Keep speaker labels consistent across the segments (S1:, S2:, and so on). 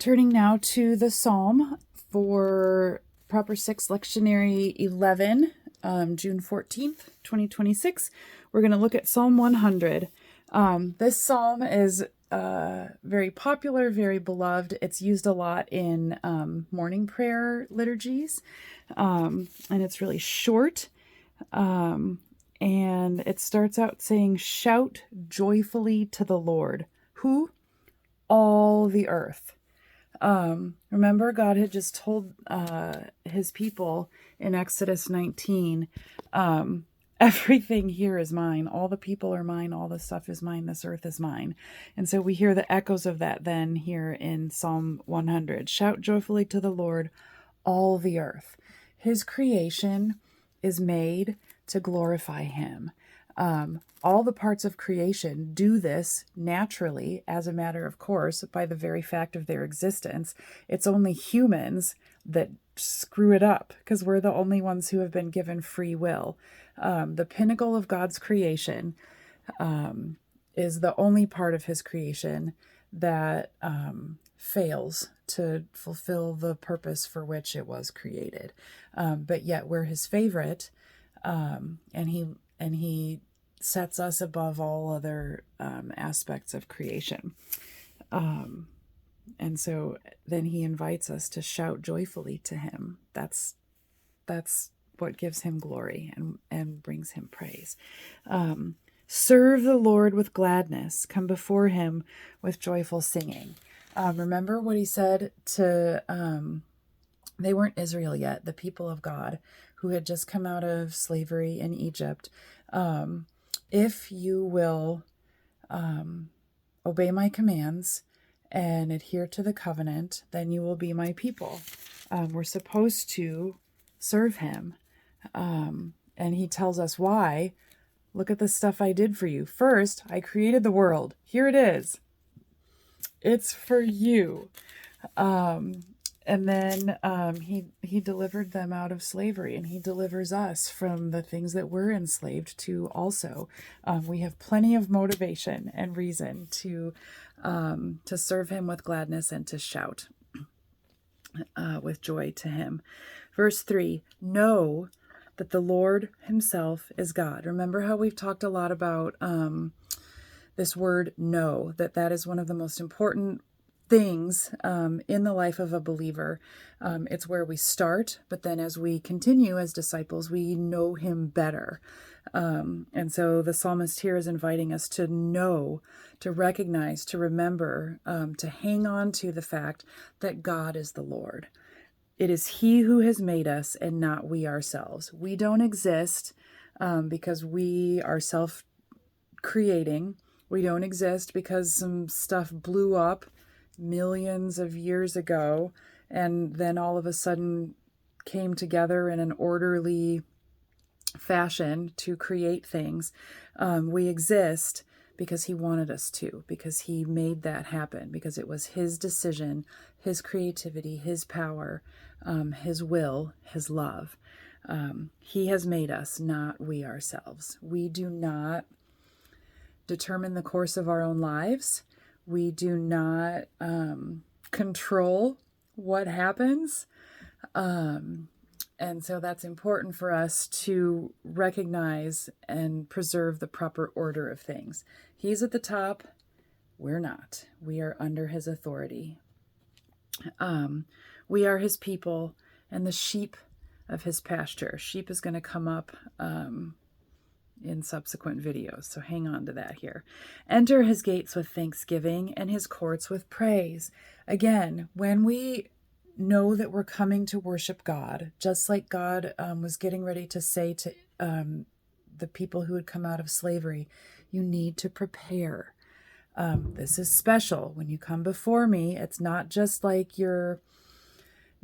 S1: Turning now to the Psalm for Pr06 Lectionary 11, June 14th, 2026. We're going to look at Psalm 100. This psalm is very popular, very beloved. It's used a lot in morning prayer liturgies, and it's really short. And it starts out saying, "Shout joyfully to the Lord." Who? All the earth. Remember, God had just told his people in Exodus 19, everything here is mine. All the people are mine. All the stuff is mine. This earth is mine. And so we hear the echoes of that then here in Psalm 100. Shout joyfully to the Lord, all the earth. His creation is made to glorify him. All the parts of creation do this naturally, as a matter of course, by the very fact of their existence. It's only humans that screw it up, because we're the only ones who have been given free will. The pinnacle of God's creation is the only part of his creation that fails to fulfill the purpose for which it was created. But yet we're his favorite, and he sets us above all other aspects of creation. And so then he invites us to shout joyfully to him. That's what gives him glory and brings him praise. Serve the Lord with gladness. Come before him with joyful singing. Remember what he said to, they weren't Israel yet, the people of God who had just come out of slavery in Egypt. If you will obey my commands and adhere to the covenant, then you will be my people. We're supposed to serve him. And he tells us why. Look at the stuff I did for you. First, I created the world. Here it is. It's for you. And then he delivered them out of slavery, and he delivers us from the things that we're enslaved to also. We have plenty of motivation and reason to serve him with gladness and to shout with joy to him. Verse 3, know that the Lord himself is God. Remember how we've talked a lot about this word know, that is one of the most important things in the life of a believer. It's where we start, but then as we continue as disciples, we know him better. And so the psalmist here is inviting us to know, to recognize, to remember, to hang on to the fact that God is the Lord. It is he who has made us and not we ourselves. We don't exist because we are self-creating. We don't exist because some stuff blew up millions of years ago and then all of a sudden came together in an orderly fashion to create things. We exist because he wanted us to, because he made that happen, because it was his decision, his creativity, his power, his will, his love. He has made us, not we ourselves. We do not determine the course of our own lives. We do not control what happens. And so that's important for us to recognize and preserve the proper order of things. He's at the top. We're not. We are under his authority. We are his people and the sheep of his pasture. Sheep is going to come up in subsequent videos, so hang on to that here. Enter his gates with thanksgiving and his courts with praise. Again, when we know that we're coming to worship God, just like God was getting ready to say to the people who had come out of slavery, you need to prepare. This is special. When you come before me, it's not just like you're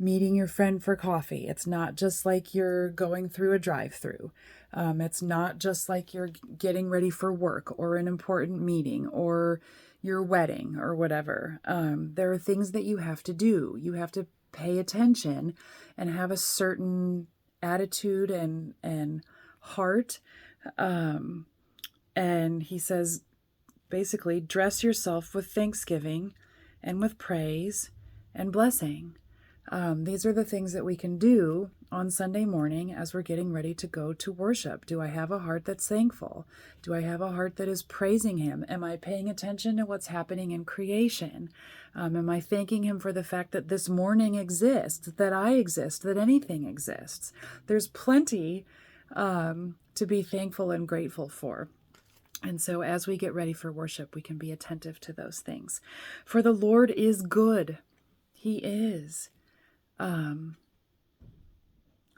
S1: meeting your friend for coffee. It's not just like you're going through a drive-through. It's not just like you're getting ready for work or an important meeting or your wedding or whatever. There are things that you have to do. You have to pay attention and have a certain attitude and heart. And he says, basically, dress yourself with thanksgiving and with praise and blessing. These are the things that we can do on Sunday morning as we're getting ready to go to worship. Do I have a heart that's thankful? Do I have a heart that is praising Him? Am I paying attention to what's happening in creation? Am I thanking Him for the fact that this morning exists, that I exist, that anything exists? There's plenty to be thankful and grateful for. And so as we get ready for worship, we can be attentive to those things. For the Lord is good. He is.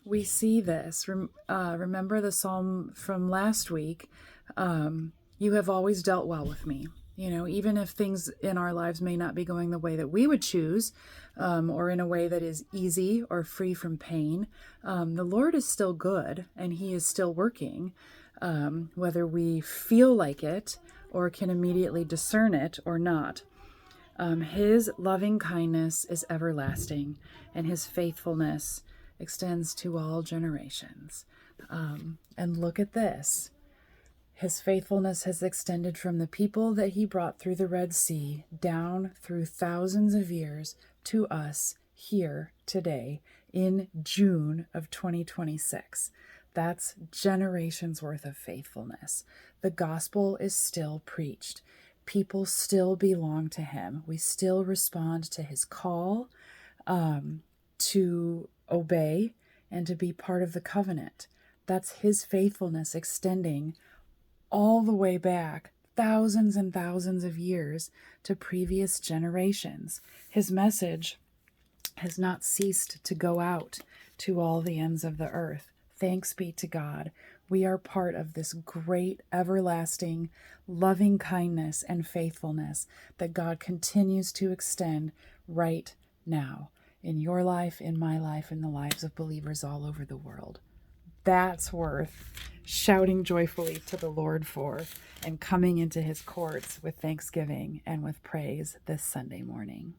S1: We see this. Remember the psalm from last week. You have always dealt well with me. Even if things in our lives may not be going the way that we would choose, or in a way that is easy or free from pain, the Lord is still good and He is still working, whether we feel like it or can immediately discern it or not. His loving kindness is everlasting, and His faithfulness extends to all generations. And look at this. His faithfulness has extended from the people that He brought through the Red Sea down through thousands of years to us here today in June of 2026. That's generations worth of faithfulness. The gospel is still preached. People still belong to Him. We still respond to His call to obey and to be part of the covenant. That's His faithfulness extending all the way back thousands and thousands of years to previous generations. His message has not ceased to go out to all the ends of the earth. Thanks be to God. We are part of this great, everlasting, loving kindness and faithfulness that God continues to extend right now in your life, in my life, in the lives of believers all over the world. That's worth shouting joyfully to the Lord for and coming into His courts with thanksgiving and with praise this Sunday morning.